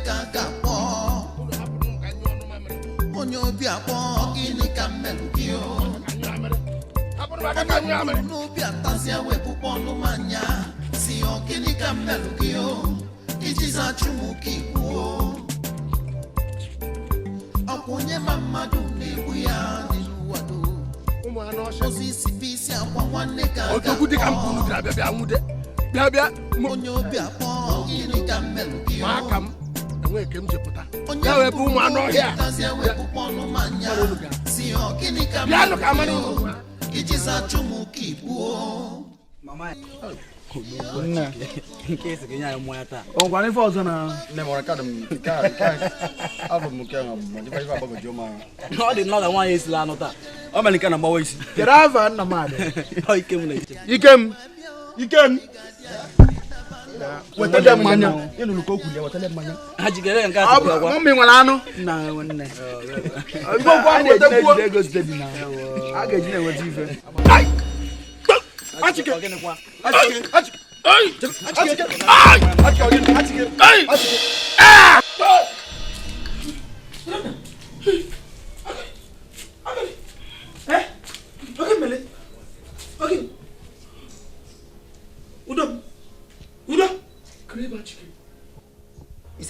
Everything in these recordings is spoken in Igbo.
kagapo onyo bi apo gini kamelukio no bi atasia we puponu manya si o gini kamelukio ijiza chumuki kuo aponye mamadu nebu ya niluwado osisi bisi akwa wane kagapo otokudi kampunu bia anwude bia onyo bi apo gini kamelukio makam enwe kem jeputa ya we bu mu ano hia si o gini kamelukio ijiza chumuki kuo mama nna nke ese kenya mo ata o kwa ni fozo na ne mo ka abo mo ka mo di fa ba jo ma no di no ga wan isi la no ta o meli kana gbawo isi kerava na made o ikem na ikem wetele mmanya inu ko kulie wetele mmanya ha jigere nka ati kwa mo mi nwala anu na wonne ibo kwa ni ejide ego steady na aga ejide weti ife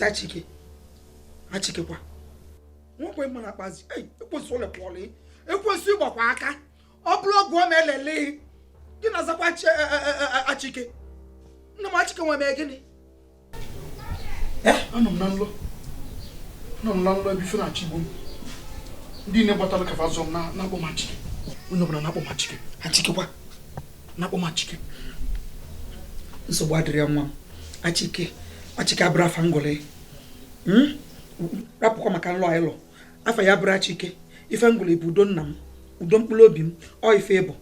Achike. Achike kwa. Wọ́n kò mọ̀ na pazi. Epo so le pole. Epo si gbo kwa aka. Oblog wo melele. Gina zakwa achike. Nna ma achike nwa me gini. Anọ m na nlo bi funa achigbo. Ndị ne gbata ka fa zom na akpọ ma achike. Unu bụrụ na akpọ ma achike. Achike kwa. Na akpọ ma achike. Nsogbu adịrị nwa. Achike abra fangole. Rapụkwa maka nlọ ịlọ. Afa ya bụrụ achike. Ife ngule bụ udo nna m. Udo mkpụrụ obi m. Ọ ife bụ.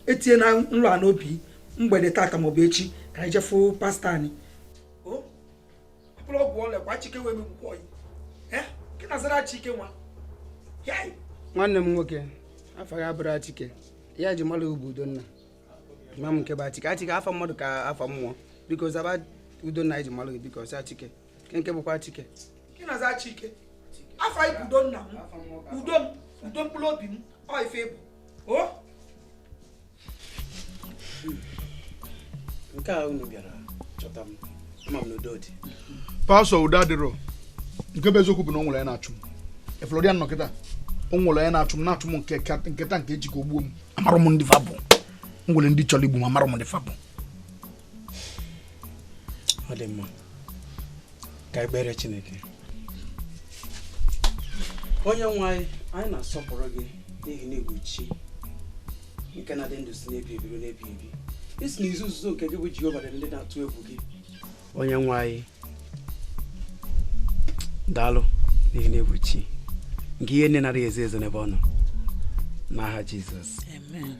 Etie na nlọ anobi mgbede tata maọbụ echi ka anyị jefu pasta anyị. O apụrụ ọgwụ ole kwa chike wee megbukwa oyi. Gị nazara chike nwa. Yai. Nwanne m nwoke afa ya bụrụ achike ya ji mara udo nna ma m nke ba achike afa mmadụ ka afa mmụọ biko zaba udo nna ji mara biko sa achike nke bụkwa achike. Gị nazara chike afa ibudo nna m udo mkpụrụ obi m ọ ife bụ. O nke a unu bịara chọta m ama m n'udo dị Pastor uda dịrọ nke bụ eziokwu bụ na o nwere ya na-achụ m Florian nọ kịta o nwere ya na-achụ m nketa nke eji ka ogbuo m amarụ m ndị fabụ m nwere ndị chọrọ igbu m amarụ m ndị fabụ. ọ dị mma ka ekpere Chineke. Onye nwe anyị na-asọpụrụ gị n'ihi na ịbụ chi nke na dị ndụ si n'ebi ebi n'ebi ebi. Isi na izu nzuzo nke gị bụ Jehova dị ndị na-atụ egwu gị. Onye nwe anyị daalụ n'ihi na ịbụ chi nke ihe nne nara eze eze n'ebe ọ nọ n'aha Jizọs. Amen.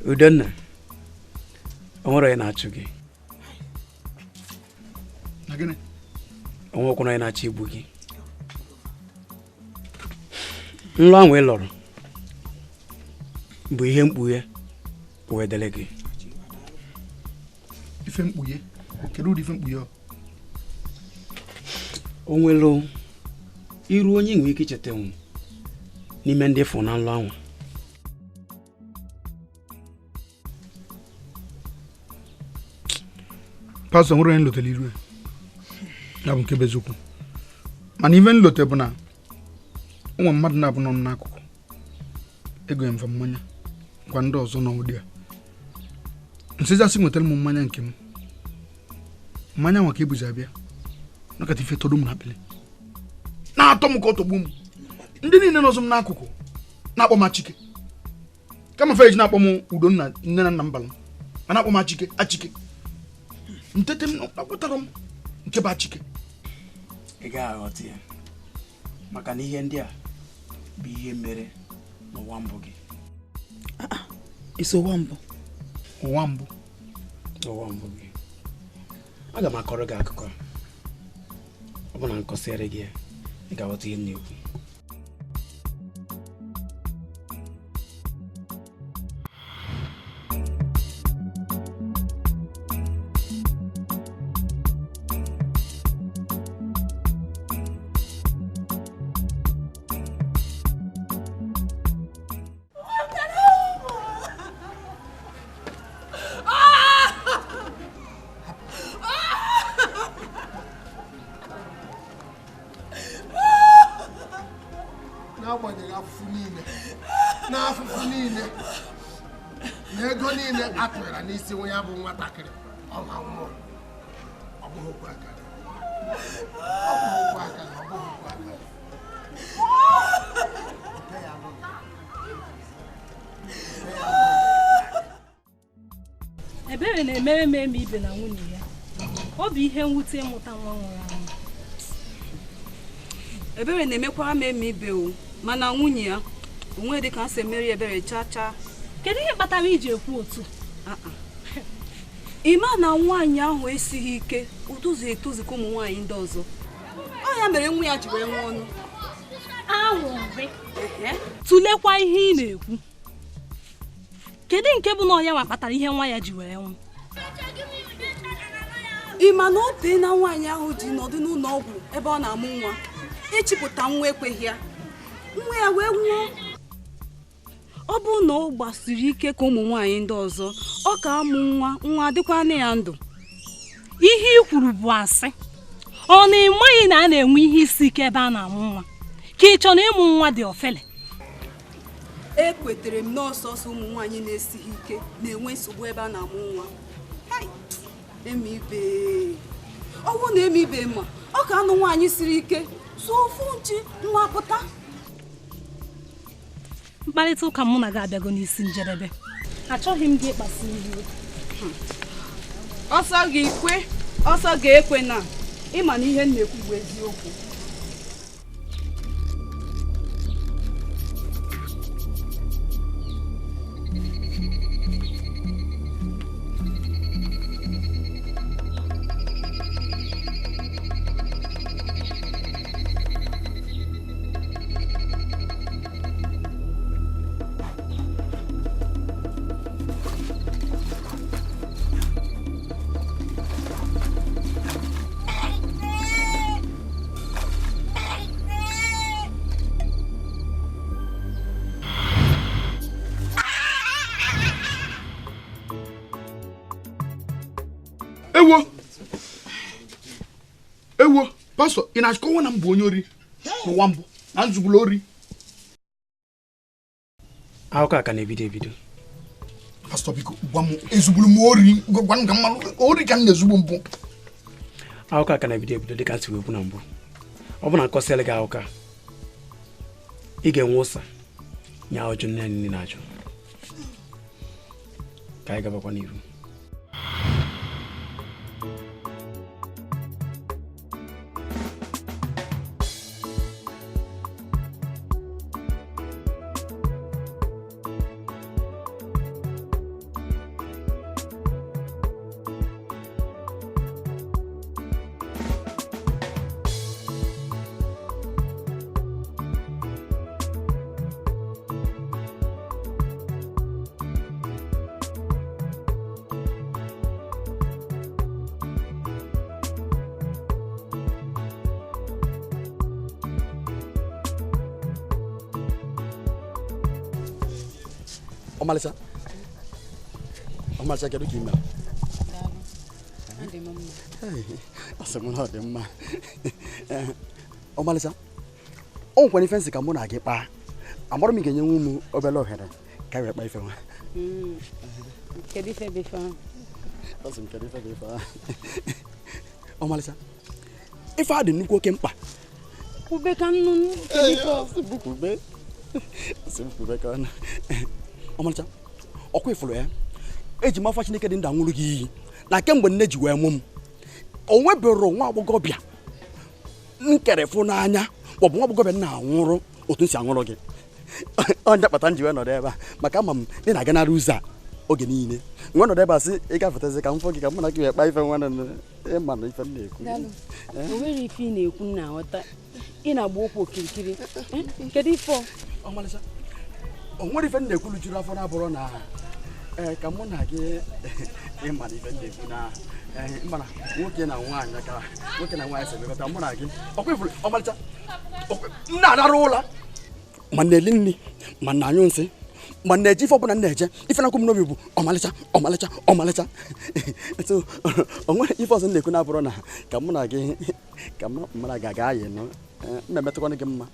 Udonna o nwere onye na-achụ gị. Na gịnị? O nwekwana onye na-achọ igbu gị. Nlọ ahụ ị lọrọ bụ ihe mkpughe wee dele gị. Ife mkpughe? Kedu ụdị ife mkpughe? O nwere iru onye nwere ike icheta nwu n'ime ndị fụ na nlọ ahụ. Pastor nwere onye nlotere iru ya bụ nke bụ eziokwu mana ife nlote bụ na ụmụ mmadụ na-abụ nọ n'akụkụ ego ya mfa mmanya gwa ndị ọzọ n'ụdị a nsịzasị nwetara m mmanya nke m mmanya nwa ka ebuzi abịa nakata ife todo m n'akpịlị na-atọ m ka ọ tọgbu m ndị niile n'ọzọ m n'akụkụ na-akpọ m achike kama feji na-akpọ m udo nne na nna m bala ma na-akpọ m achike ntete m akwụtara m nke bụ achike. Ị ga-aghọta ya maka na ihe ndị a bụ ihe mere n'ụwa mbụ gị. Isi ụwa mbụ gị. Aga m akọrọ gị akụkọ ọ bụ na nkọsịrị gị ya ị ga-aghọta ihe na-ekwu. n'agbanyeghị afụfụ niile n'afụfụ niile na ego niile atụghara n'isi nwa ya bụ nwatakịrị ọma mmụọ ọ bụghị okwu aka ọ bụghị okwu aka ọ bụghị okwu aka Ebere na-emere m eme ibe na nwunye ya. Ọ bụ ihe mwute ịmụta nwa nwụrụ anwụ. Ebere na-emekwara m eme ibe o, mana nwunye ya onwe dị ka nse Mary Ebere chacha. Kedu ihe kpatara iji ekwu otu? Ịma na nwaanyị ahụ esighị ike, otozu etozu ka ụmụ nwaanyị ndị ọzọ. Ọ ya mere nwa ya ji wee nwụọ ọnụ. Awụrị. Tụlekwa ihe ị na-ekwu. Kedu nke bụ na ọnya nwa kpatara ihe nwa ya ji wee nwụ? Ịma na ọ tee na nwaanyị ahụ ji nọdụ n'ụlọ ọgwụ ebe ọ na-amụ nwa. Ịchịpụta nwa ekweghị ya. Nwa ya wee nwụọ. Ọ bụ na ọ gbasiri ike ka ụmụ nwaanyị ndị ọzọ, ọ ka amụ nwa adịkwa na ya ndụ. Ihe ị kwuru bụ asị. Ọ na ịmaghị na a na-enwe ihe isi ike ebe a na-amụ nwa. Ka ị chọrọ ịmụ nwa dị ofele. Ekwetere m n'ọsọsọ ụmụ nwaanyị na-esighị ike na-enwe nsogbu ebe a na-amụ nwa. Emibe. Ọwụ na emibe ma ọ ka anụ nwaanyị siri ike so ofu nchi nwa pụta. Mkparịta ụka mụ na gị abịago n'isi njedebe. Achọghị m gị ịkpasu iwe. Ọsọ gị ikwe, ọsọ ga-ekwe na ịma na ihe m na-ekwu bụ eziokwu. Ewo, pastor, ị na-achịkọwa na mbụ onye ori n'ụwa mbụ na nzugulu ori. Akụkọ a ka na-ebido ebido. Pastor, biko gwa m ezugbulu m ori, gwa m ka mmanụ ori ka m na-ezugbu mbụ. Akụkọ a ka na-ebido ebido dịka ntị wee kwu na mbụ. Ọ bụ na nkọsịalị gị akụkọ ị ga-enwe ụsa nye ọjọọ nne niile na-ajụ. Ka anyị gabakwa n'ihu. Omalisa kedu ka ime? Asịmụna ọ dị mma. Omalisa, o nkwanye ife nsị ka mụ na gị kpaa. Amara m ga-enye ụmụ obere ohere ka anyị kpaa ife nwa. Kedu ife bụ ife ahụ? Asị m kedu ife bụ ife ahụ. Omalisa, ife a dị nnukwu oke mkpa. Kube ka nnụnụ kedu ife ọ? Asị m kube ka ọnụ. Omalisa, ọkwa ifuru ya eji m afọ Chineke dị ndụ anwụrụ gị iyi na kemgbe nne ji wee mụ m o nwebero nwa agbọghọbịa nkerefu n'anya maọbụ nwa agbọghọbịa na-anwụrụ otu nsi anwụrụ gị. Onye kpata m ji wee nọdụ ebe a maka ama m dị na-aganara ụzọ a oge niile nwe nọdụ ebe a sị ị gafetezi ka m fọ gị ka mụ na gị wee kpaa ife nwa ịma na ife m na-ekwu. O nwere ife ị na-ekwu na nghọta ị na-agba okwu okirikiri. Kedu ife ọ? Omalisa, o nwere ife na-ekwulu juru afọ na-abụrụ na ka mụ na gị ịma na ife na-ekwu na mana nwoke na nwaanyị ka nwoke na nwaanyị sebekọta mụ na gị ọkwa ifuru. Omalisa, nna arara ụla ma na-eli nri ma na anyụ nsị ma na-eje ife ọbụla na-eje ife na-akwụ m n'obi bụ ọmalịcha ọmalịcha ọmalịcha. So o nwere ife ọzọ na-ekwu na-abụrụ na ka mụ na gị ka mụ na ga-aga ayị nọ na-emetụkwana gị mma.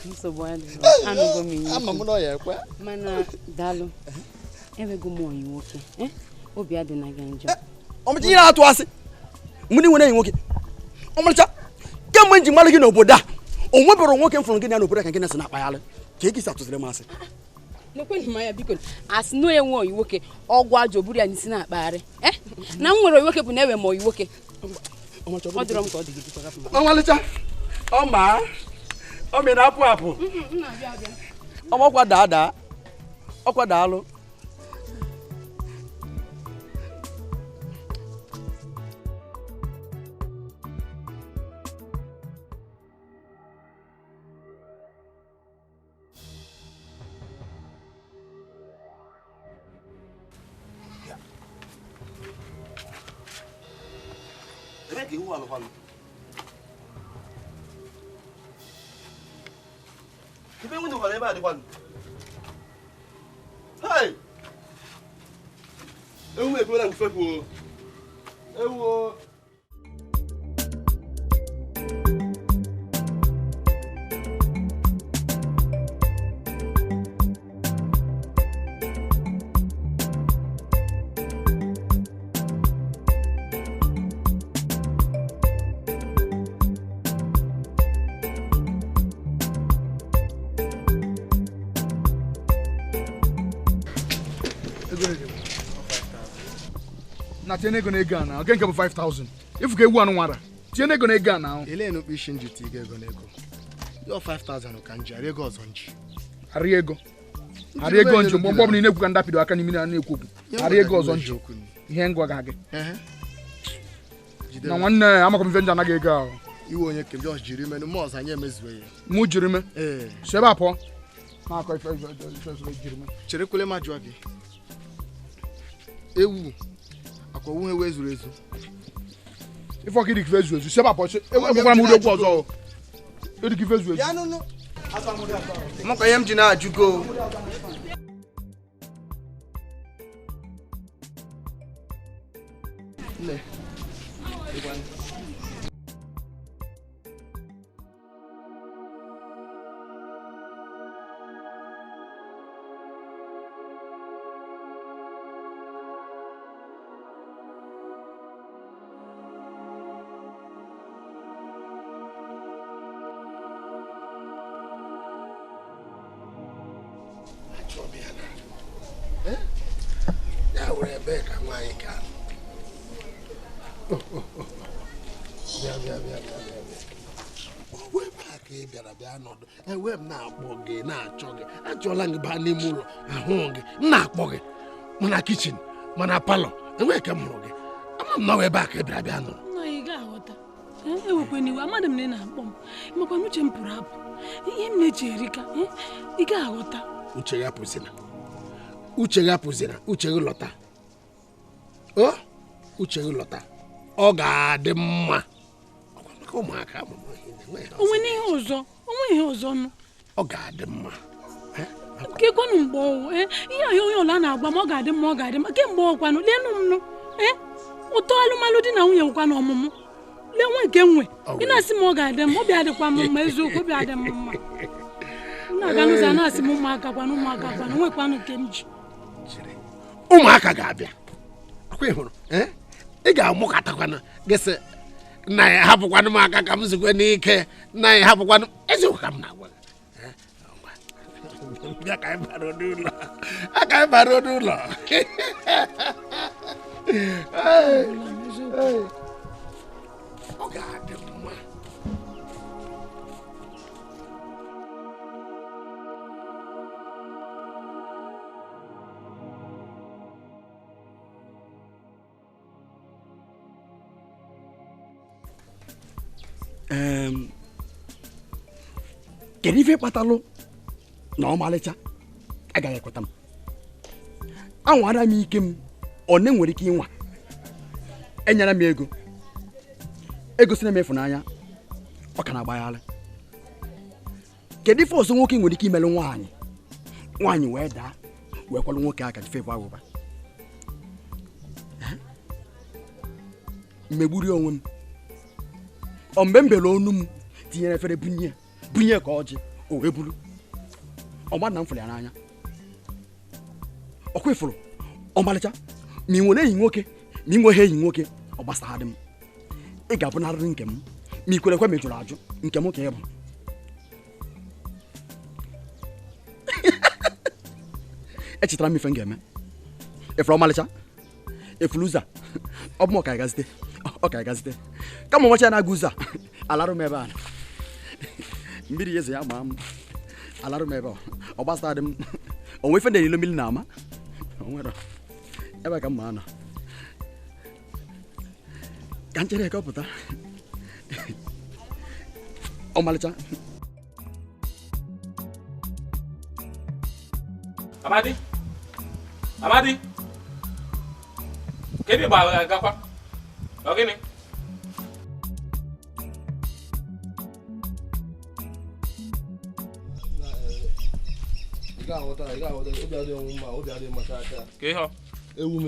nsogbu adịghị anụgo m inye ama m na ọ ya ekwe mana daalụ enwego m onyi nwoke obi adị na gị njọ ọmụcha ihe na-atụ asị mụ na nwere enyi nwoke ọmụcha kemgbe m ji mara gị n'obodo a o nwebere nwoke m fụrụ gị na n'obodo ka nke na-esi na-akpagharị ka ị si atụziri m asị n'ekwenụ m anya biko asị na onye nwe oyi nwoke ọgwụ ajọ buru ya n'isi na-akpagharị na m nwere oyi nwoke bụ na ewe m oyi nwoke ọ dịrọ m ka ọ dị gị dịkwa ọmalịcha ọma ọ mị na-apụ apụ ọmakwa daa ọkwa daalụ Hey! Ewu ego na ngufepu. Ewu. Na tiene ego na ego na nke bụ 5000 ifu ka ewu anụ nwara tiene ego na ego na Ele no pishi njiti ego na ego. Yo 5000 ka nji ari ego ọzọ nji. Ari ego nji mgbe ọbụla ị na-ekwu ka ndapido aka n'imi na-ekwu ari ego ọzọ nji ihe ngwa ga gị na nwanne amakọ m venja anaghị ego ahụ iwe onye kem just jiri menu mo ọzọ anyị emezuwe ya mụ jiri me sebe apọ na-akọ ife jiri me chere kwele ma jụọ gị ewu akwa wuhe wee zuru ezu ife ọkị dịka ezu ezu sebe apọ enwekwara m ụdị okwu ọzọ edịka ife ezu ezu maka ihe m ji na-ajụgo ewe m na-akpọ gị na-achọ gị achọla gị baa n'ime ụlọ ahụ gị na-akpọ gị mana kichin mana palọ enwe ka m hụrụ gị ama m na ebe a ka bịara bịa nọrọ ị ga-aghọta ewekwe n'iwe amadị m na ị na-akpọ m makwa n'uche m pụrụ apụ ihe m na-eji erika ị ga-aghọta uche ya pụzina uche gị lọta o uche gị lọta ọ ga-adị mma maka ụmụaka onwe ihe ọzọ nụ ọ ga-adị mma nke kwanụ mgbe ọwụ ihe ahịa onye ọla na-agba ma ọ ga-adị mma kemgbe ọkwanụ leenụ m nụ ụtọ alụmalụ di na nwunye nkwa na ọmụmụ lee nwe nke nwe ị na-asị m ọ ga-adị mma obi adịkwa m mma eziokwu obi adị m mma na-aga n'ụzọ na-asị m ụmụaka kwanụ nwekwanụ nke m ji ụmụaka ga-abịa akwa ịhụrụ ị ga-amụkatakwana gịsị na ya hapụkwanụ m aka ka m zikwe n'ike na ya hapụkwanụ eziokwu ka m na-agwa bịa ka anyị bara n'ụlọ ọ ga-adị mma kedu ife kpatalụ na ọmalịcha agaghị ekweta m anwara m ike m one nwere ike ịnwa enyere m ego si na m ịfụnanya ọ ka na-agbagharị kedu ife ọzọ nwoke nwere ike imelụ nwaanyị wee daa wee kwalụ nwoke aka ji fevu agụba mmegburi onwe m mgbe m bere onu m tinyere efere bunye ka ọjị o wee buru ọgba na m fụrụ ya n'anya ọkwa ifụrụ ọmalịcha ma ị nwere enyi nwoke ma ị nweghị enyi nwoke ọ gbasara dị m ị ga-abụnarịrị nke m ma ị kwere ekwe mejụrụ ajụ nke m ka ị bụ echetara m ife m ga-eme efere ọmalịcha efuru ụzọ ọ bụ m ọ ka gazite kama ọmacha ya na-aga ụzọ alarụ m ebe a mmiri eze ya maa m alarụ m ebe ọ gbasara dị m onwe ife na-erilo mmiri na-ama onwere ebe ka m ma anọ ka nchere ya ka ọ pụta ọmalịcha Amadi kedu ịgba agakwa ọ gịnị ewu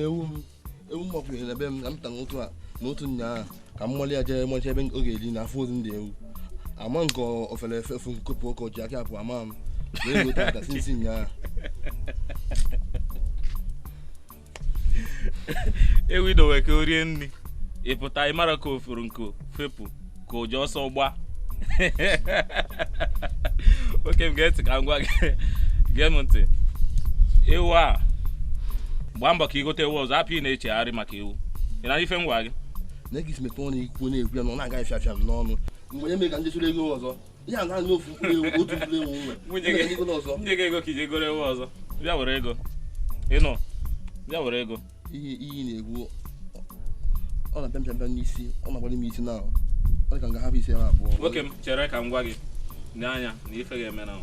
m ọkwụnyere ebe m na mta n'otu nyaa ka m mọlị ya jee mọcha ebe oge eri na afọ ozu ndị ewu ama nke ofere efefu nkopụ ụka ji aka apụ ama m na-egote sinsi nyaa ewu idowe ka o rie nri ịpụta ịmara ka ofuru nke fepụ ka o ji ọsọ gba oke m ga-eti ka m gwa gị gee m ntị ewu a gbaa mbọ ka ị gote ewu ọzọ apụ ị na-echegharị maka ewu ị na ife ngwa gị na-egisi mepe ọnụ ikwu na-ekwu ya na ọ na-agaghị fịafịa m n'ọnụ mgbe onye mere ka njechụrụ ego ọzọ ihe a naanị ofu otu mkpụrụ ewu nwe nwunye gị ego ka ije goro ewu ọzọ bịa were ego ịnụ bịa were ego iyi na-egwu ọ na-abịa mpịa n'isi ọ na-agbali m isi na ọ dị ka nga hapụ isi ebe abụọ nwoke m chere ka m gwa gị n'anya na ife ga-eme na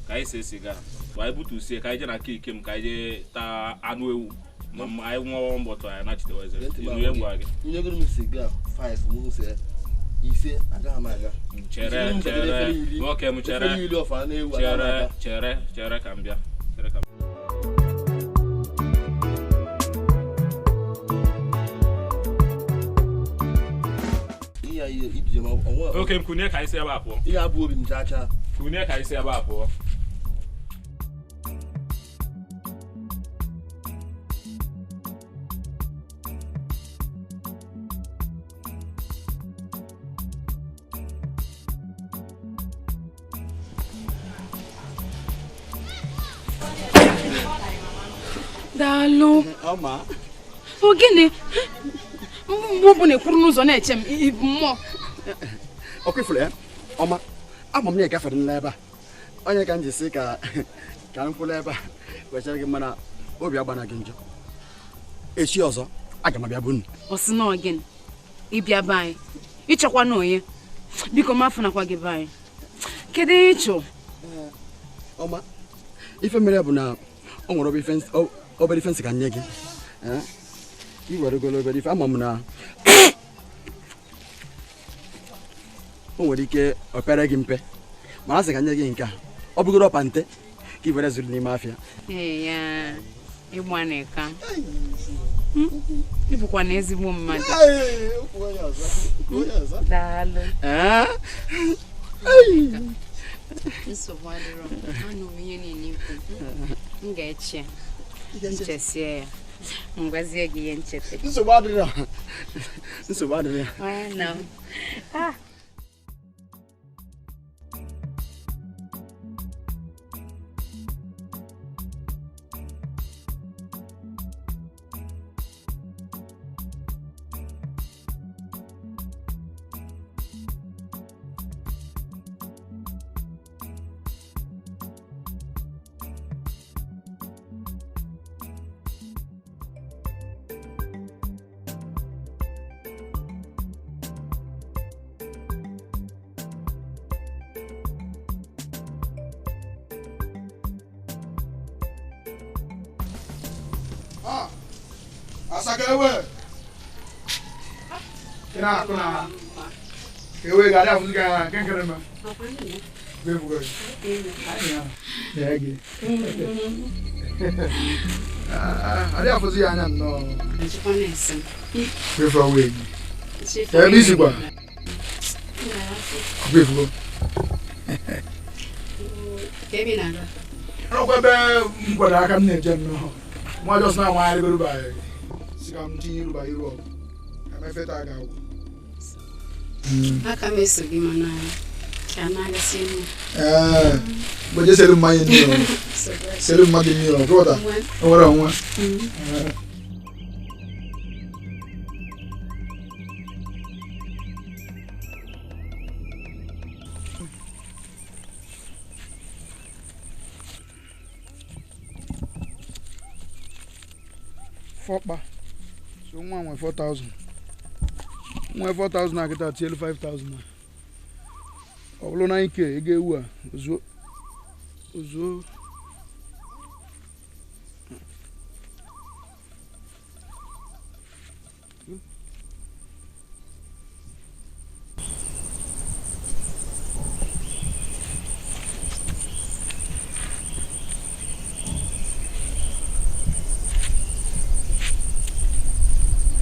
ka anyị see siga anyị butusie ka anyị je na ike m ka anyị jee taa anụ ewu ma anyị nwụọ mbọtụ anyị nachiteweze ihe ngwa gị nyegoro m siga 5 m se ise agaghị m aga chere nwoke m chere ka m bịa oke m kunie ka anyị si ebe a pụọ ihe abụ obi m chacha kunie ka anyị si ebe a pụọ daalụ ogene mgbe ọ bụ na ekwuru n'ụzọ na-eche m ibu mmụọ ọkwa ifuru ya ọma ama m na egafere nla ebe a onye ka m ji si ka m kwụla ebe a wechara gị mana obi agbana gị njọ echi ọzọ aga m abịa bụ nnu ọ sị na ogene ịbịa be anyị ịchọkwa na onye biko m afụnakwa gị be anyị kedu ịchọ ọma ife mere bụ na o nwere obere ife nsị ka nye gị i were golo obere ife ama m na o nwere ike opere gị mpe mana asị ka nye gị nke a ọ bụgoro ọpa nte ka i were zuru n'ime afịa ya ịgbanịka ịbụkwa na ezigbo mmadụ daalụ nsogbu adịrọ anụ m ihe niile ikwu m ga-eche nchesie ya ngwazie gị ihe ncheta nsogbu adịrọ Asaka ewe. Kina kuna. Ewe gari afuga kenkere ma. Be fuga. Yagi. Ari afuzi anya no. Nchikwanese. Be for we. Bisi kwa. Befugo. Kemi na ga. Ọkwa ebe mkwado aka m na-eje nnọọ. Nwa just na nwa anyị ruba anyị. Sika m tinye iruba iru ọgụ. Ka mefeta aga agwụ. Aka m eso gị mana ka na-agasị emu. Mgbe selu mmanya ndị ọrụ. Selu mmadụ ndị ọrụ. Kọta. O nwere onwe. Fọkpa. So nwa nwe 4,000. Nwe 4,000 na kita tielu 5,000. Ọ bụrụ na ike ego ewu a ozuo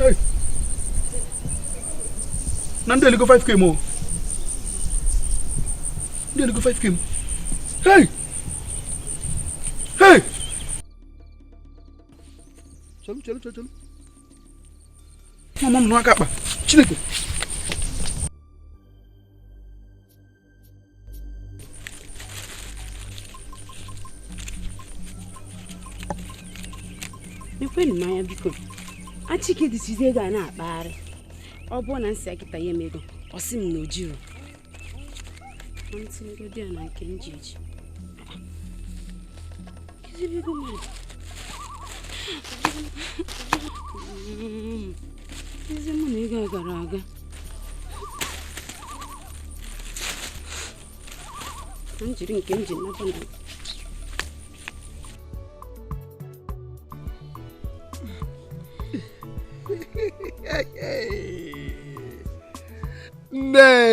Hey. Nande go 5k mo. Nande go 5k mo. Hey. Hey. Chalo. Mama no akapa. Chineke. Ekweni manya biko. Achike disize ga na akpari. Ọ bụ na nsị akịta ya emego, ọ sị m na o jiro. Ntị ego dị na nke njiji. Kizibigo mmadụ. Kizi mụ na ego gara aga. Ka m jiri nke nji naba na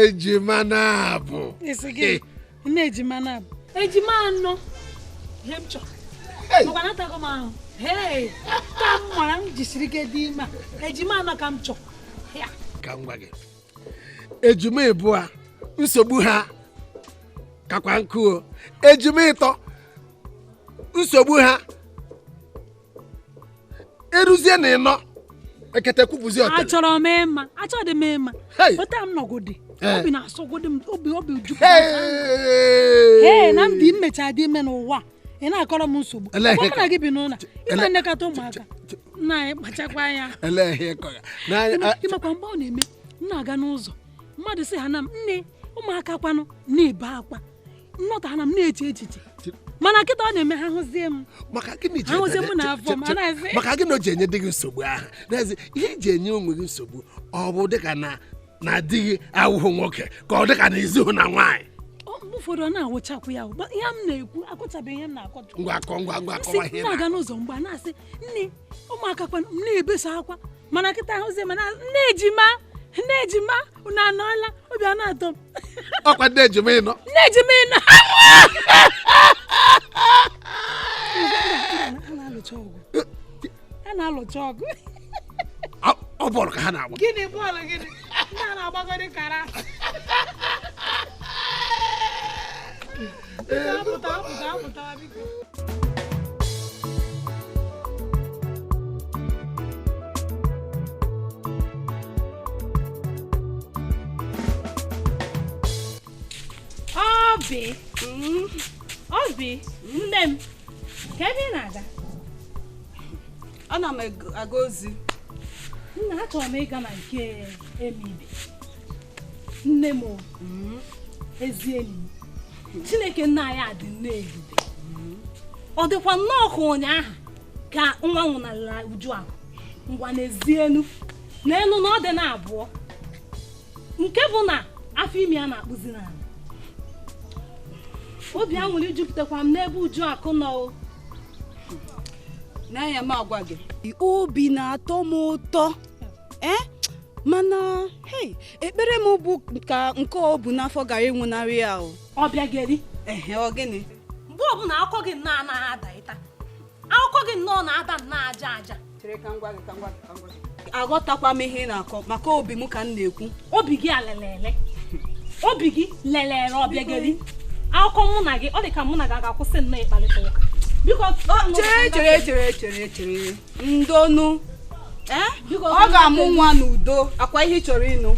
Ejima na-abụ. Ejima na-abụ. Ejima anọ. Ihe m chọrọ. Maka na atago m ahụ. Ka m mara m jisiri ike dị ime. Ejima anọ ka m chọrọ. Ka m gwa gị. Ejima ịbụọ nsogbu ha kakwa nkụ. Ejima ịtọ nsogbu ha eruzie na ịnọ. Ekete kwubuzi ọtọ. Achọrọ m ịma. Achọrọ m ịma. Ota m nọgodi. Obi na-asọgodi m. Obi jupu. Na m dị mmecha dị ime n'ụwa. Ị na-akọrọ m nsogbu. Ọ na gị bi n'ụlọ. Ị na-elekọta ụmụaka. Nna anyị kpachakwa anya. Ịmakwa mgbe ọ na-eme. M na-aga n'ụzọ. Mmadụ sị ha na m nne ụmụaka kwanụ na-ebe akwa. Nnọta ha na m na-eche echiche. Mana kịta ọ na-eme ha hụzie m. Maka gịnị ji ahụzie m n'afọ m anaghịzi. Maka gịnị o ji enye dị gị nsogbu ahụ? N'ezie ihe ji enye onwe gị nsogbu ọ bụ dịka na adịghị awụhụ nwoke ka ọ dịka na izuhụ na nwaanyị. Mgbe ụfọdụ ọ na-awụchakwu ya. Ihe m na-ekwu akọchabeghị ihe m na-akọcha. Ngwa akọwa ihe na-aga n'ụzọ mgbe a na-asị nne ụmụaka kwanụ m na-ebesa akwa. Mana kịta ahụzie m nne ejima unu anọọla obi a na-atọ m. Ọkwa nne ejima ịnọ. Nne ejima ịnọ. A na-alụcha ọgụ. Ọ bụrụ ka ha na-agba. Gịnị bọọlụ gịnị? Ndị a na-agbagọrị kara. Apụta biko. Obi, nne m, ka ebe ị na-aga? Ana m aga ozi. Nna, achọrọ m ịga na nke Emibe. Nne m, ezi enyi m. Chineke nna anyị adị n'ebube. Ọ dịkwa nnọọ ka ụnyaahụ ka nwa nwụnarịla uju ahụ. Ngwa n'ezienu n'elu na ọ dị na abụọ. Nke bụ na afọ imi a na-akpụzi n'ala. Obi anwụrụ ijupụtakwa m n'ebe uju akụ nọ. N'anya m agwa gị. Obi na-atọ m ụtọ. Mana ekpere m bụ ka nke ọ bụ n'afọ gara ịnwụnarị ya. Ọ bịageri. Ọ gịnị? Mgbe ọbụla akụkọ gị nnọọ anaghị ada ịta. Akụkọ gị nnọọ na-ada nnọọ aja. Chere ka ngwa gị. Aghọtakwa m ihe ị na-akọ maka obi m ka m na-ekwu. Obi gị alelele. Obigi lelere obiageli. Akụkọ mụ na gị ọ dị ka mụ na gị ga-akwụsị nnọọ ịkparịta ụka. Biko chere ndonu ọ ga-amụ nwa n'udo akwa ihe ị chọrọ ịnụ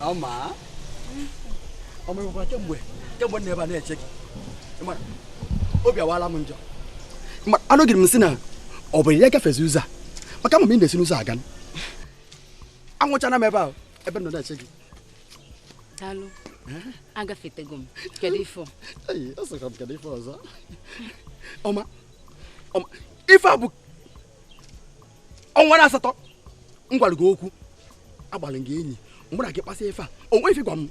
Oma. Oma mo pakai mwe. Kemwe neba na eche gị. Ima. Obi awala m njọ. Ima anu gị m sị na obere ya gafezi ụzọ a. Maka ma m na-esi n'ụzọ aga. Anwụchana m ebe a ebe nọ na-eche gị. Daalụ. Agafetego m. Kedu ifo? Ei, o sọ kedu ifo ọzọ. Oma. Oma. Ife a bụ ọnwa na asatọ. M gwara gị okwu. Agbalị gị enyi. Mgbe na gị kpasị ife a, o nwe ife gwa m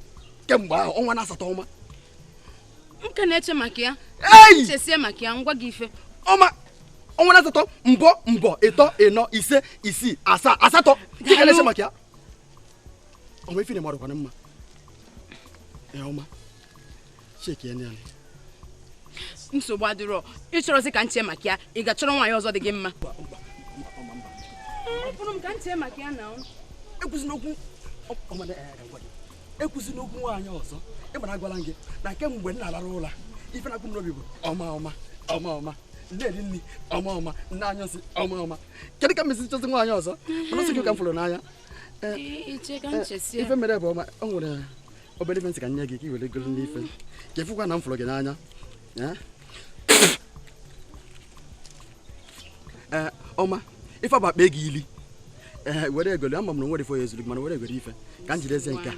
kemgbe ahụ ọnwa na asatọ ọma. Nke na-eche maka ya. Chesie maka ya ngwa gị ife. Ọma ọnwa na asatọ mbọ ịtọ ịnọ ise isii asaa asatọ. Gị ka na-eche maka ya. O nwe ife na mmadụ kwana mma. Ọma. Cheki ya niile. Nsogbu adịrọ. Ị chọrọzi ka nche maka ya, ị ga-achọrọ nwaanyị ọzọ dị gị mma. Pụrụ m ka nche maka ya na ekwusi n'okwu ekwusi n'okwu nwaanyị ọzọ ịgbara agwala gị na kemgbe nna alara ụla ife na-akwụ m n'obi bụ ọma na-eri nri ọma nne anyụsị ọma kedu ka mesi chọzi nwaanyị ọzọ mana sị gị ka m fụrụ n'anya ife mere bụ ọma o nwere obere ife ntị ka nye gị ka i were golo n'ife ka ịfụkwa na m fụrụ gị n'anya ọma ife bụ akpa gị ili were egolo ama m na nwere ifo ya ezuru gị mana were egolo ife ka m jidezi nke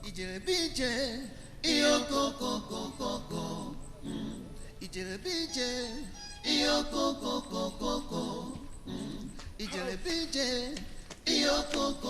Ijerebije iyo koko Ijerebije iyo koko Ijerebije iyo iyo koko.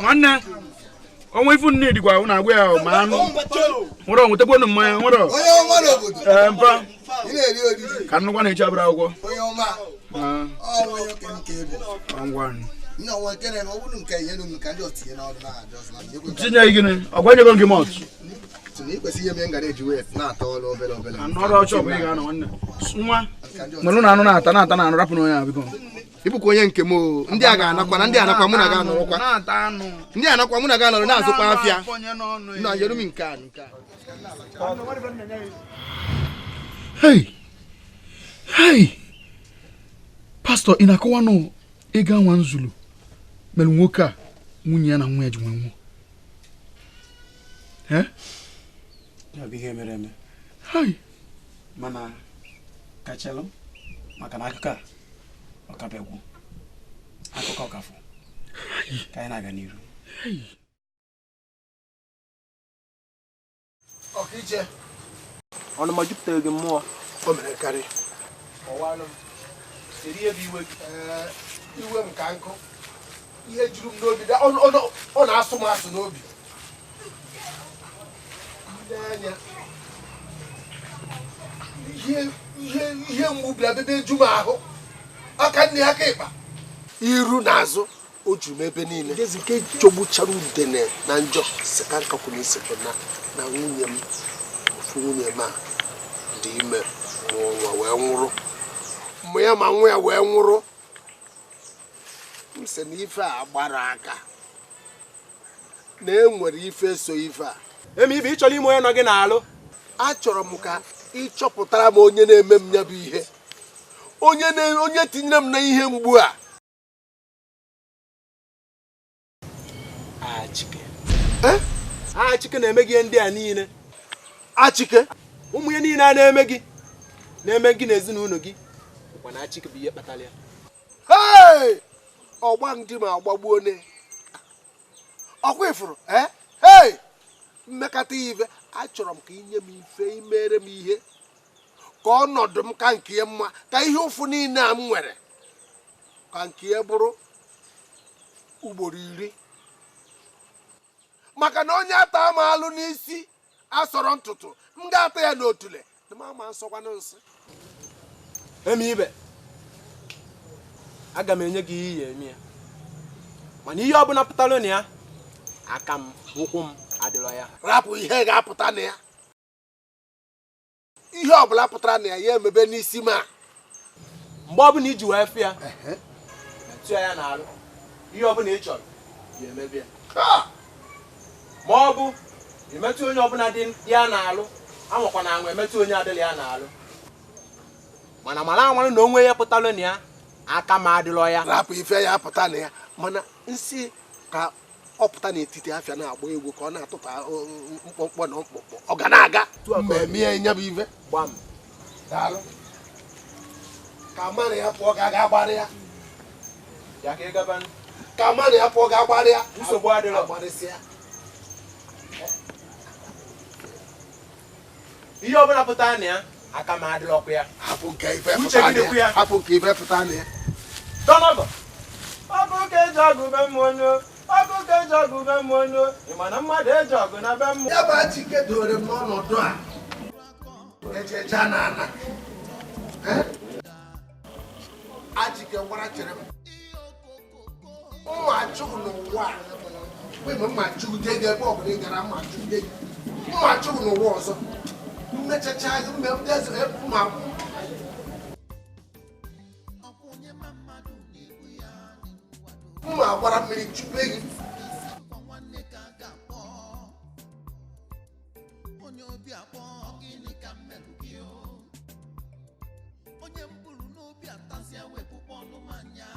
Nwanne onwe ifu nne dịkwa na agwa ya ma anụ nwere onwetekwa unu mmanya nwere mpa ka nnukwu na-eche abụrụ akwụkwọ tinye gịnị ọgwanyego gị mọt anọrọ ọchọ bụ ị ga-anọ nwanne nwa nwere na anụ na-ata na anụ rapụ n'onye a biko ịbụkwa onye nke m ndị a ga-anakwa na ndị anakwa mụ na ga anọrọkwa ndị anakwa mụ na ga anọrọ na-azụkwa afịa na yerumi nke a hey pastọ ị na-akọwa nụ ịga nwa nzulu mere nwoke a nwunye ya na nwa ya ji nwe nwụọ ihe mere eme mana kachelụ maka na akụkọ a ọkabegwu akụkọ ọkafọ ka anyị na-aga n'iru ọkaiche ọnụma jupụtara gị mmụọ o mere karị ọwanụ siri ihe bụ iwe gị iwe m ka nkụ ihe juru m n'obi ọ na-asụ m asụ n'obi anya ihe mgbu bịa bebe eju m ahụ aka nne aka ịkpa iru na azụ o juru m ebe niile ngezi nke jọgbuchara udene na njọ seka nkakwuna isekwe na nwunye m ofu nwunye m a dị ime mụọ nwa wee nwụrụ mgbe ya ma nwa ya wee nwụrụ m sị na ife a gbara aka na enwere ife so ife a eme ibe ịchọrọ ime onye nọ gị n'alụ achọrọ m ka ịchọpụtara m onye na-eme m ya bụ ihe onye tinyere m na ihe mgbu a Chike na-eme gị ndị a niile Achike ụmụ ya niile a na-eme gị na ezinụlọ gị bụkwa na Achike bụ ihe kpatara ya ọgba ndị ma agbagbuo ne ọkwa ifuru mmekọta ife achọrọ m ka inye m ife imere m ihe ka ọnọdụ m ka nke ya mma ka ihe ụfụ niile a m nwere ka nke ya bụrụ ugboro 10 maka na onye ata m alụ n'isi asọrọ ntụtụ m ga-ata ya n'otule na m ama nsọkwanụ nsị eme ibe aga m enye gị ihe eme ya mana ihe ọbụla pụtara na ya aka m ụkwụ m adịrọ ya rapụ ihe ga-apụta na ya ihe ọbụla pụtara na ya emebe n'isi ma mgbe ọbụla iji wee fụ ya metụ ya n'alụ ihe ọbụla ị chọrọ ya emebi ya ma ọ bụ emetụ onye ọbụla dị ya n'alụ anwakwa na anwa emetụ onye adịghị ya n'alụ mana mara amarụ na onwe ya pụtara na ya aka m adịrọ ya rapụ ife ya apụta na ya mana nsị ka ọpụta n'etiti afịa na-agba egwu ka ọ na-atụta mkpọmkpọ na mkpọmkpọ ọ ga na-aga mmemme ya nya bụ ive gbam daalụ ka mmadụ ya pụọ ga-aga agbara ya ka mmadụ ya pụọ ga-agbara ya nsogbu adịrọ agbarịsịa ihe ọbụla pụtara na ya aka m adịrọ ọkụ ya hapụ nke ife pụta na ya dọnọgọ ọkụ ka eji ọgụ be mmụọ ọkụ ka eji ọgụ be mmụọ ị ma na mmadụ eji ọgụ na be mmụọ ya bụ Achike dore m n'ọnọdụ a ejeja na ana Achike gwara chere m mma chụụ n'ụwa a mma chụụ dị ego ebe ọbụla ị gara mma chụụ dị mma chụụ n'ụwa ọzọ mmechacha mma gbara mmiri chụpụ gị onye mburu n'obi atasịa wepụkpọ ọnụmanya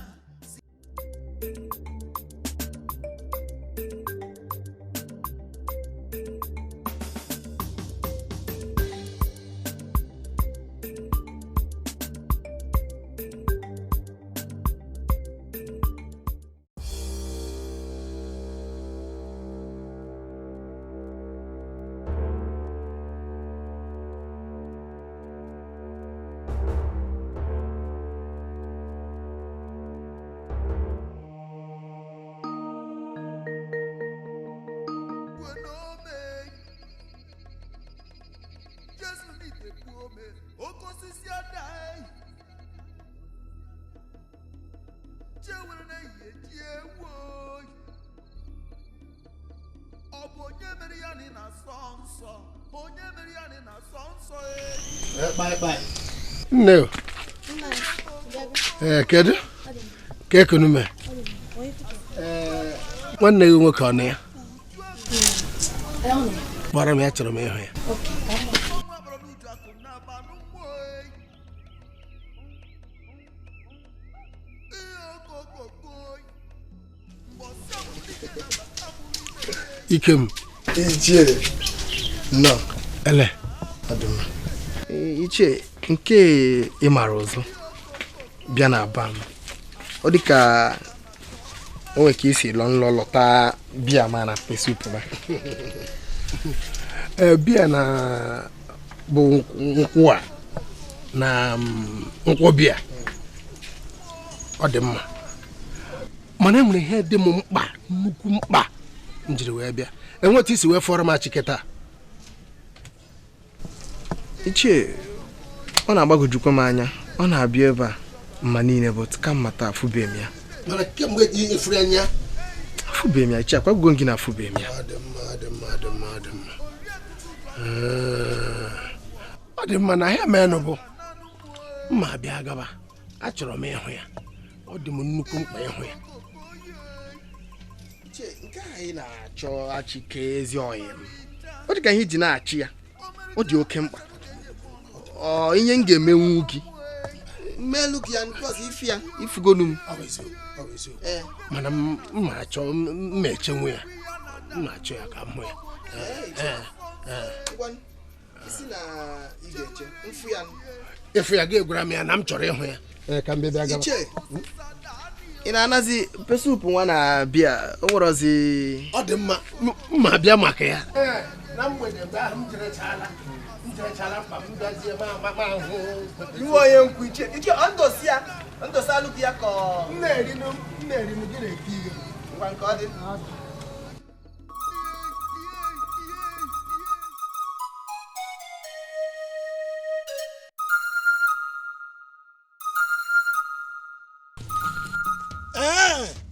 nne kedu ka ekonume nwanne gị nwoke ọ na ya gbara m ya chọrọ m ịhụ ya Ikem Ichie nọ ele Ichie nke ị mara ọzọ bịa na aba m ọ dị ka o nwere ka isi lọ lọta bịa ma na pesupu ba bịa na bụ nkwụ a na nkwụ bịa ọ dị mma mana enwere ihe dị m mkpa nnukwu mkpa m jiri wee bịa enweta isi wee fọrọ m Achike taa Ichie ọ na-agbagojukwa m anya ọ na-abịa ebe a mma niile bụ ka mmata afụbeghị m ya mana kemgbe dị ifuru anya afụbeghị m ya Ichie akwago gị na afụbeghị m ya ọ dị mma na ya menụ bụ mma bịa gaba achọrọ m ịhụ ya ọ dị m nnukwu mkpa ịhụ ya nke anyị na-achọ Achike ezi ọyị m ọ dị ka ihe iji na-achị ya ọ dị oke mkpa ihe m ga-emenwu gị melu gị ya nkọzi ifi ya ifugonu m mana mma achọ mma echenwu ya mma achọ ya ka m hụ ya efu ya ga-egwara m ya na m chọrọ ịhụ ya ka m bịa gaba ị na-anazi pesupu nwa na bịa o nwerozi ọ dị mma mma bịa maka ya na mgbede mgbe ahụ m jerechala mkpa m bịazie ma ahụ iwe onye nkwu Ichie ndosi alụghị ya ka m na-eri m gị na-eke ihe ngwa nke ọ dị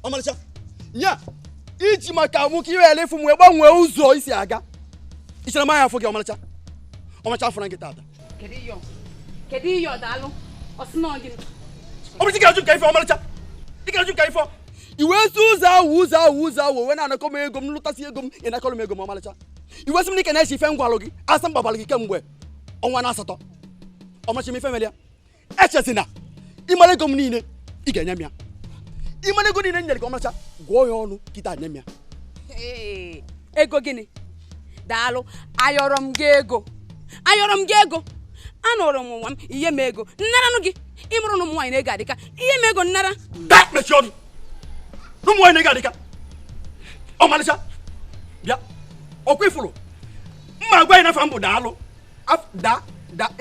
ọmarịcha nya iji maka nwoke iwe ele ifu m wee gbanwee ụzọ isi aga ichere m anya afọ gị ọmarịcha afọ na nkịta ata kedu ihe ọdalụ ọmarịcha ga-ajụ ka ife ọmarịcha ị ga-ajụ ka ife iwe si ụzọ ahụ wee na-anakọ m ego m lụtasị ego m ị nakọrọ m ego m ọmarịcha iwe sị m n'ike na-eche ife ngwalụ gị asa mgbabalụ gị kemgbe ọnwa na asatọ ọmarịcha m ife mere ya echesi na ịmara ego m niile ị ga-enye m ya ịmara ego niile nyere gị ọmarịcha gwọọ ya ọnụ kịta nye m ya ego gịnị daalụ ayọrọ m gị ego anọrọ m nwa m ihe m ego nnaranụ gị ịmụrụ na ụmụ nwaanyị na-ego adịka ihe m ego nnara mechie ọnụ ụmụ nwaanyị na-ego adịka ọmalịcha bịa ọkwa ifuru mma agwa anyị n'afọ m bụ daalụ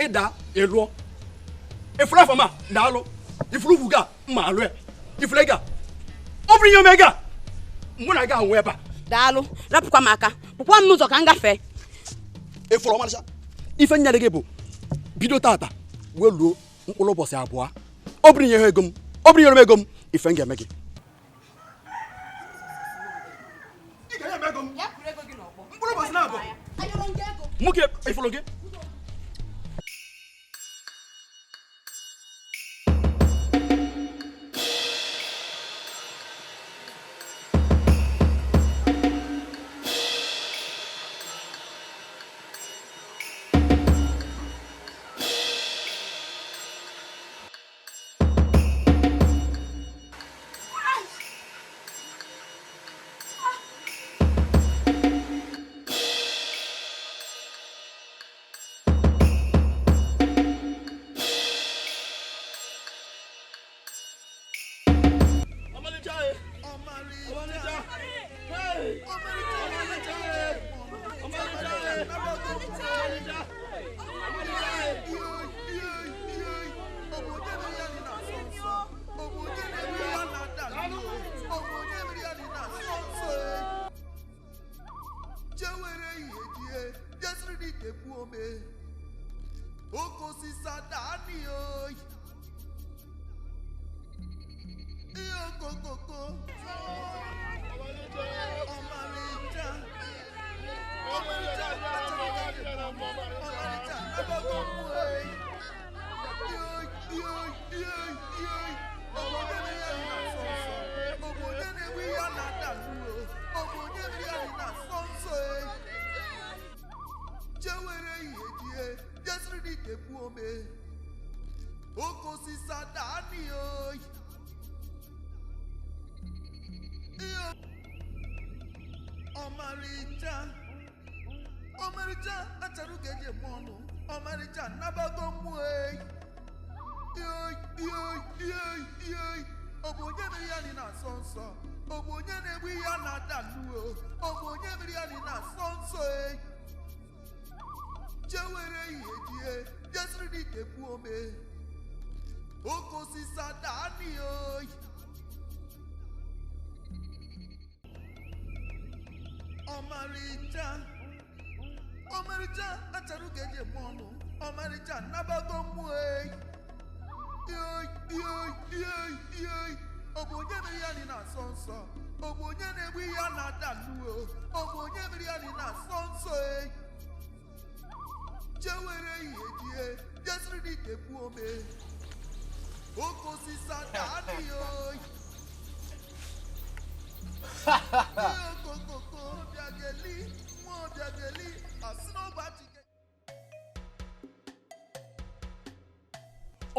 ịda ịlụọ ifuru afọ ma daalụ ifuru ugwu ga mma alụ ya ifuru ego ọ bụrụ ihe omega mụ na gị ahụ ebe a daalụ rapụkwa m aka pụkwa m n'ụzọ ka m gafee ifuru ọmalịcha ife nyere gị bụ bido tata wee luo mkpụrụ ụbọchị abụọ ọ bụrụ ihe ego m ife m ga-eme gị mkpụrụ ụbọchị na-abụ mụ gị ifuru gị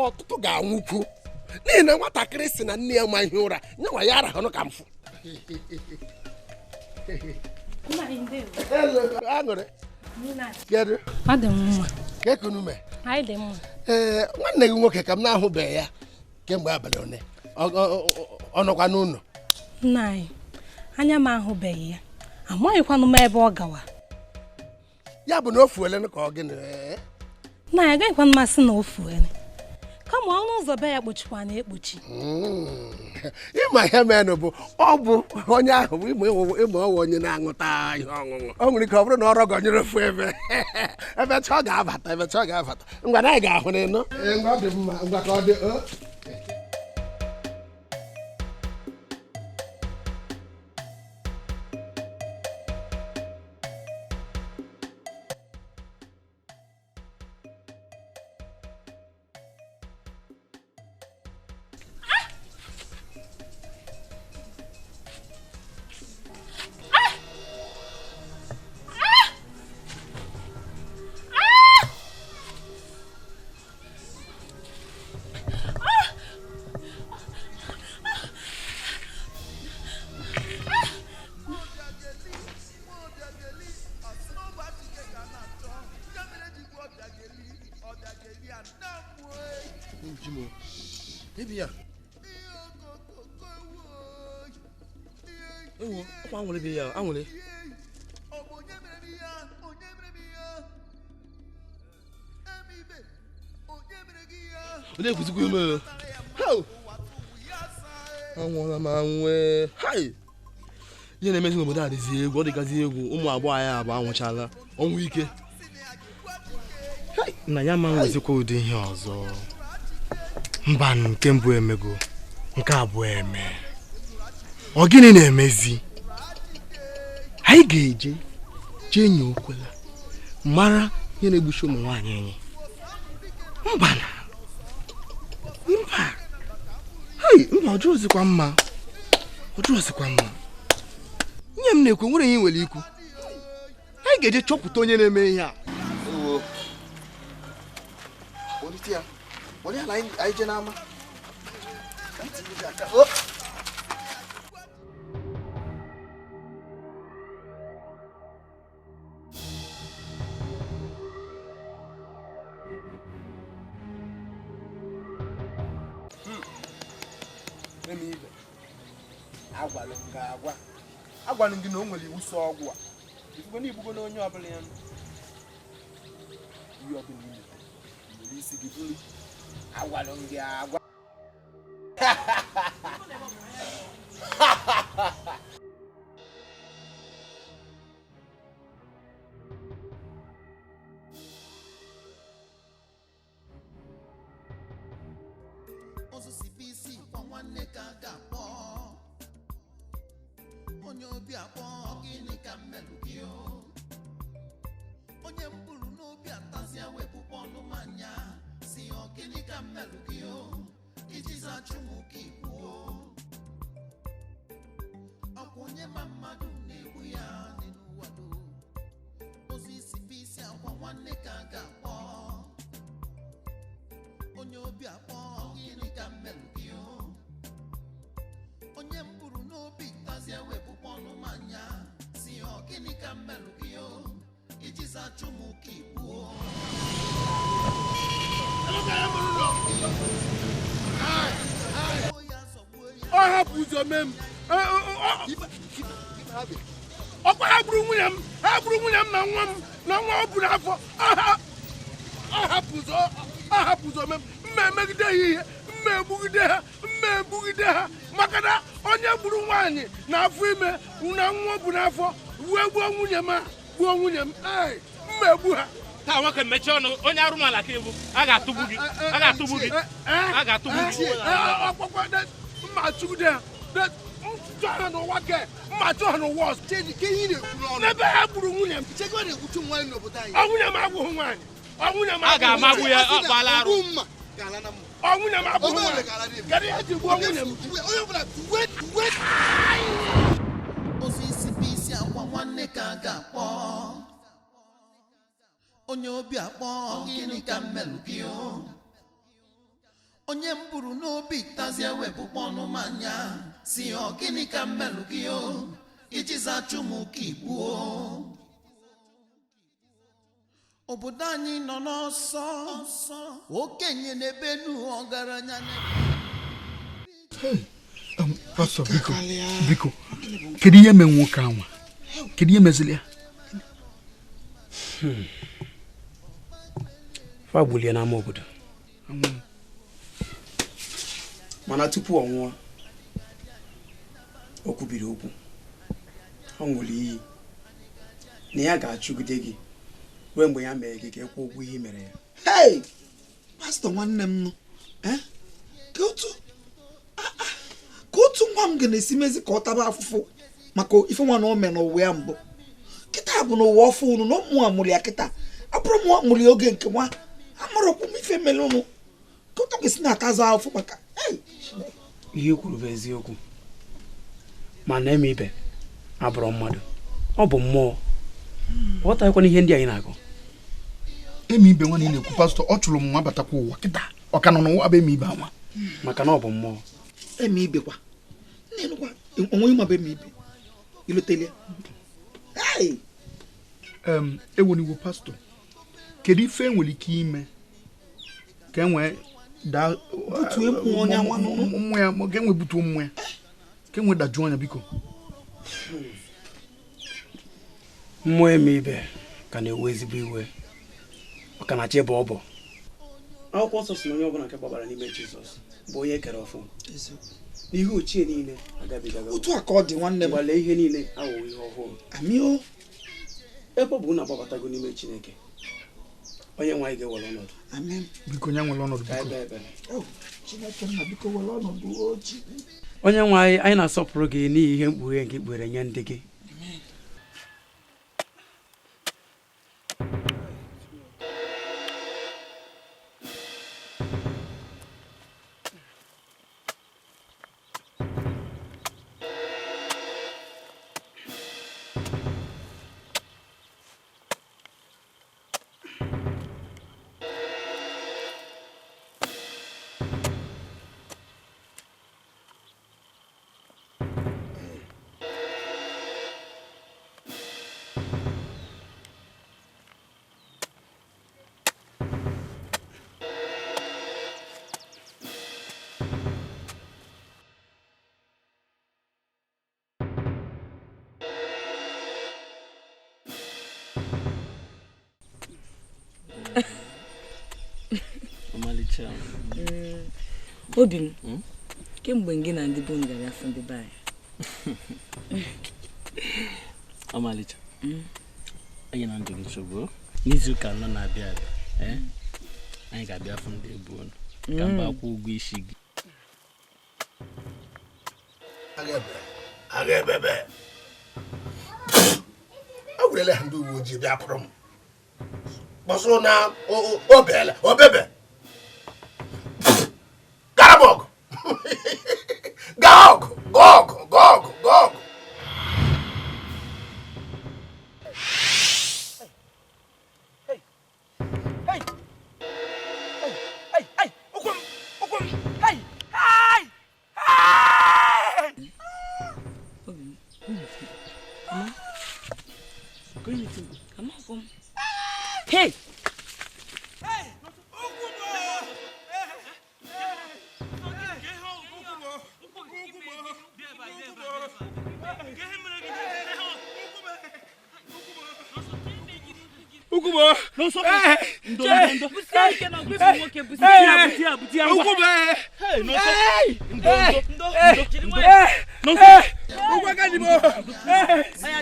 ọtụtụ ga-anwụkwu n'ihi na nwatakịrị si na nne ya ma ihe ụra nyanwa ya arahụnụ ka mfụ aṅụrị kedu ee nwanne gị nwoke ka m na-ahụbeghị ya kemgbe abalị one ọ nọkwa n'ụlọ nna anyị anya m ahụbeghị ya amaghịkwanụ m ebe ọ gawa ya bụ na o fuele ka ọ gịnị nna ya agaghịkwanụ masị na o fuele kama ọnụ ụzọ be ya kpochikwa na ekpochi ịma ihe menụ bụ ọ bụ onye ahụ ịma ọwa onye na-aṅụta ihe ọṅụṅụ o nwere ike ọ bụrụ na ọ rọgọnyere ofu ebe chọ ga-abata ngwa na anyị ga-ahụ n'ịnụ ngwa ọ dị mma ngwa ka ọ dị chimo. Maybe ya. Oh, I want to be ya. I want to. Ole kuziku me. How? I want man we. Hi. Ihe na-emezi n'obodo a dịzi egwu, ọ dịgazi egwu, ụmụ agbọghọ anyị abụ anwụchala ọnwụ ike. Na ya ma nwezikwa ụdị ihe ọzọ. Mba nke mbụ emego, nke abụọ eme. Ọ gịnị na-emezi? Anyị ga-eje jee nye okwela mara ihe na-egbuchi ụmụ nwaanyị anyị. Mba na. Mba ọjọọ zikwa mma. Ọjọọ zikwa mma. Nye m na-ekwe nwere ihe nwere ikwu. Anyị ga-eje chọpụta onye na-eme ihe a. Politia. Wale ala anyị je n'ama. Agwalụ gị na o nwere iwu sọ ọgwụ a. Ifugbo na ibugo na onye ọbụla ya. Ihe ọbụla ime. Nwere isi gị bụrụ. Agwalụ gị agwa. Onye obi akpọ gịnị ka mmelụ gị o? Onye mkpụrụ n'obi atazia wepụkwa ọnụ manya si ọ gịnị ka mmelụ gị o? Iji zachụ m ka ikwu o. Ọkwa onye ma mmadụ na-egbu ya n'ụwa do. Ozu isi bụ isi akwa nwanne ka a ga-akpọ. Onye obi akpọ gịnị ka mmelụ gị o? Onye mkpụrụ n'obi tazie wepụkwa ọnụ manya si ọ gịnị ka mmelụ gị o? Iji zachụ m ka ikwu o. Ọ hapụ ụzọ mee m. Ọkwa ha gburu nwunye m. Ha gburu nwunye m na nwa ọ bụ n'afọ. Ọ hapụ ụzọ mee m. Mma emegide ha ihe. Mma egbugide ha. Maka na onye gburu nwaanyị n'afọ ime na nwa bụ n'afọ wee gbuo nwunye m. Mma egbu ha. Taa nwoke mechie ọnụ onye arụmala ka ebu a ga-atụgbu gị. Ọkpọkwa mma chụgide ha. Mma n'ụwa ke mma chụọ n'ụwa ọzọ. N'ebe ha gburu nwunye m. Nwunye m abụghị nwaanyị. A ga-amagbu ya ọkpala arụ. Nwunye m abụghị nwaanyị. Kedu ihe ji gbuo nwunye m? Ozu isi bụ isi akwa nwanne ka a ga-akpọ. Onye obi akpọ gịnị ka mmelụ gị o? Onye mburu n'obi tazie wepụkwa ọnụ manya si ọ gịnị ka mmelụ gị o? Iji zachụ m ka ikwu o. Obodo anyị nọ n'ọsọ okenye n'ebenu ọgaranya Pastor biko kedu ihe mee nwoke anwa? Kedu ihe mezili ya? Fa gbulie n'ama obodo. Mana tupu ọ nwụọ o kwubiri okwu. Ọ ṅụrụ iyi na ya ga-achụgide gị ruo mgbe ya mere gị ka ekwu okwu ihe mere ya. Hey! Pastor nwanne m nọ. Ka otu nwa m ga-esi mezi ka ọ taba afụfụ maka ife nwa na o mere n'ụwa ya mbụ. Kịta bụ n'ụwa ọfụ unu na ụmụ amụrụ ya kịta. Abụrụ m amụrụ ya oge nke nwa. Amụrụkwu m ife mere unu. Ka ụtọ ga-esi na-ataza afụ maka ihe kwuru bụ eziokwu. Mana eme ibe abụrụ mmadụ. Ọ bụ mmụọ. Ọghọtaghịkwana ihe ndị anyị na-agụ. Eme ibe nwa na-ekwu pastọ ọ chụrụ m nwa batakwa ụwa kịta. Ọ ka nọ n'ụwa bụ eme ibe anwa. Maka na ọ bụ mmụọ. Eme ibe kwa. N'enukwa onwe ma be eme ibe. Ilotele. Ewoniwo pastọ. Kedu ife nwere ike ime ka enwee da butu emu onya nwa no mmụ ya mo genwe butu mmụ ya kenwe daju anya biko mmụọ eme ibe ka na-ewe ezigbo iwe maka na chi bụ ọbọ akwụkwọ nsọ si na onye ọbụla nke gbabara n'ime Jizọs bụ onye kere ọfụ n'ihe ochie niile agabigaga otu aka ọ dị nwanne m gbale ihe niile aghọwo ihe ọhụrụ amio ebe ọ bụ na agbabatago n'ime Chineke onye nwaanyị ga-ewere ọnọdụ amen biko nya nwere ọnọdụ biko Chineke na biko were ọnọdụ ochi onye nwaanyị anyị na-asọpụrụ gị n'ihi ihe mkpughe nke ikpere nye ndị gị obi m kemgbe gị na ndị bụ ngara afọ ndị be anyị ọmalịcha anyị na ndụ nsogbu n'izu ụka anọ na-abịa abịa anyị ga-abịa afọ ndị ebu ọnụ ka mba akwụ ụgwọ isi gị Agabebe agwele ndị uwe ojii bịa kụrụ m kpọsụ na obebe garabọgụ gọgụ Hey! Ukubo! No so. Ndo. Busia ke na gbefu nwoke busia. Ukubo! Hey, no so. Ndo. No so. Ukwa ka dibo.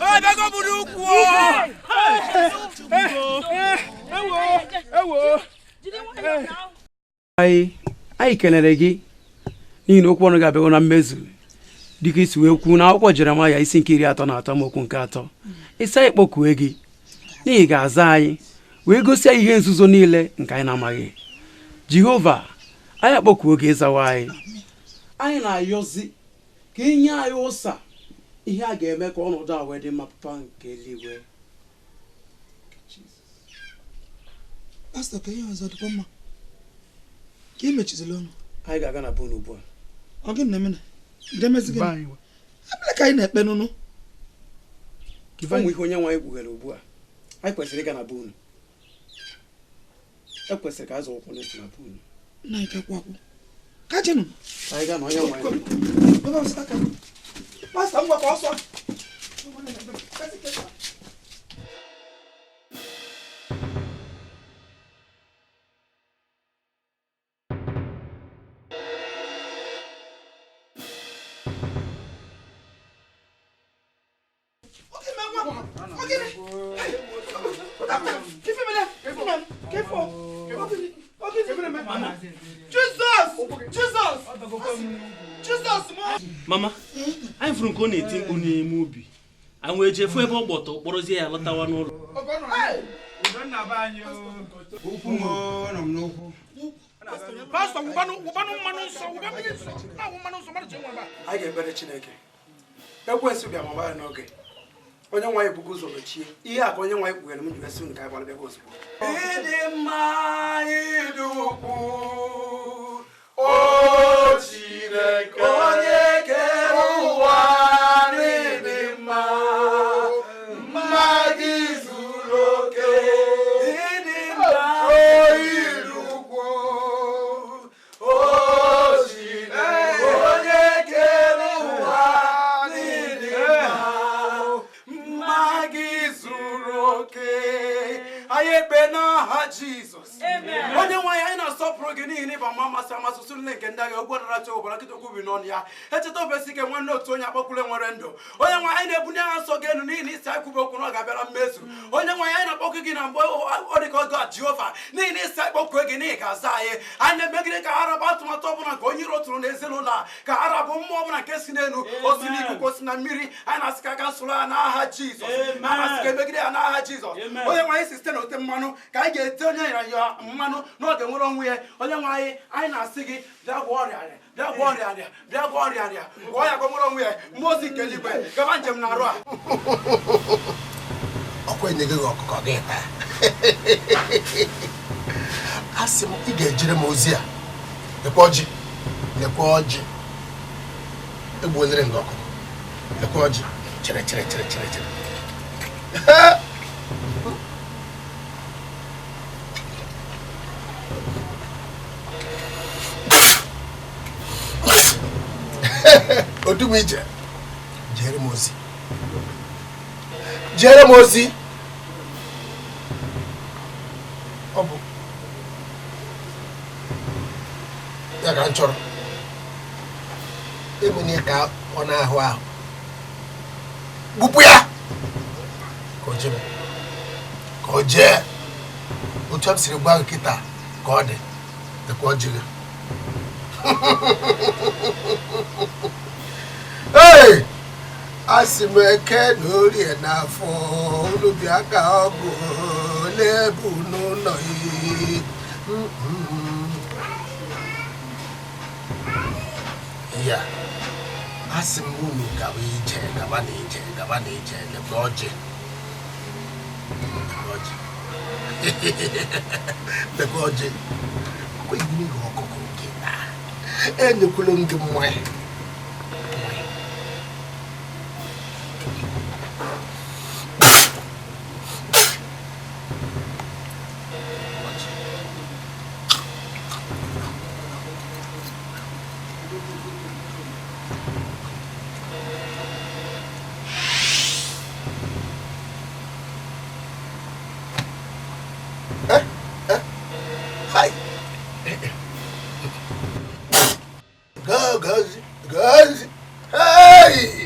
Ah, dago budu ukwo. Ewo. anyị kelere gị n'ihi na okwu ọnụ ga-abịago na mmezu dịka isi wee kwuo na akwụkwọ Jeremaya isi nke 33 amaokwu nke 3 isi anyị kpọkue gị n'ihi ga-aza anyị wee gosi anyị ihe nzuzo niile nke anyị na-amaghị. Jehova, anyị akpọkuo gị ịzawa anyị na-ayọzi ka inye anyị ụsa ihe a ga-eme ka ọnọdụ a wee dị mma papa nke eluigwe. Pastor, ka ihe ọzọ dịkwa mma ka ị mechizila ọnụ anyị ga-aga na bon ugbu a. Ọ gị na-eme na demezi gị abịala ka anyị na-ekpe n'ụnụ ụmụ ihe onye nwa anyị kpughere ugbu a anyị kwesịrị ịga na bon. Ekwesịrị ka azụ ụkwụ n'efu na bon na ike kwakwu ka jenụ anyị ga na onye nwa anyị. Pastor, ngwa ka ọsọ Mama, anyị fụrụ nke ọ na-eti mkpu n'ime ubi. Anyị wee jefu ebe ọ gbọtọ kpọrọzie ya lọtawa n'ụlọ. Pastor, wụbanụ mmanụ nsọ, anyị ga-ekpere Chineke ekwesị bịa mama ya n'oge onye nwa anyị bugo ụzọ mechie ihe a ka onye nwa anyị kpughere m ji wesị nke anyị gbalịbịa ozugbo. Ịdị mma ịdị ukwuu, o Chineke onye kere ụwa n'ịdị mma, mma gị zuru oke. Ịdị mma ịdị ukwuu, anyị ekpe n'aha Jizọs. Onye nwe anyị na-asọpụrụ gị n'ihi na ịba mma amasị amasị sụrụ nke ndị agha ụgbọ naracha ụbara nkịta okwu bi n'ọnụ ya. Echeta obesi ike nwanne otu onye akpọkwule nwere ndụ. Onye nwe anyị na-ebunye agha nsọ gị elu n'ihi na isi akwụbe okwu na ọ ga-abịara mmezu. Onye nwe anyị na-akpọkụ gị na mgbe ọ dị ka ọgọ Jehova n'ihi na isi akpọkụ gị n'ihi ga-aza anyị. Anyị na-emegide ka araba atụmatụ ọbụla nke onye iro tụrụ n'ezinụlọ a ka araba mmụọ ọbụla nke si n'elu o si n'ikuku o si na mmiri anyị na-asị ka aka nsụrụ ya n'aha Jizọs. Na-asị ka emegide ya n'aha Jizọs. Onye nwe anyị si site n'ote mmanụ ka anyị ga-ete onye ya mmanụ n'oge nwere onwe ya. Onye nwe anyị na-asị gị bịa gwọọ ọrịa arịa bịa gwọọ ọrịa arịa bịa gwọọ ọrịa arịa gwọọ ya ka o nwere onwe ya. Mmụọ ozi nke eluigwe gaba njem na arụ a ọkwa enyeghị gị ọkụkọ gị taa. Asị m ị ga-ejere m ozi a lekwa ọjị lekwa ọjị egbuolere gị ọkụkọ lekwa ọjị chere otu m ije jere m ozi ọ bụ ya ka m chọrọ emene ka ọ na-ahụ ahụ gbupụ ya ka o jee otu m siri gwa gị kịta ka ọ dị dịkwa ọjị gị. Hey! Asị m eke na orie n'afọ unu bịa ka ọ bụ n'ebe n'ụlọ ya. Asị m unu gaba na ije lebe ọjị lebe ọjị kwa igiri gị ọkụkọ gị na enyekwulu gị mmanya. Guys, hey!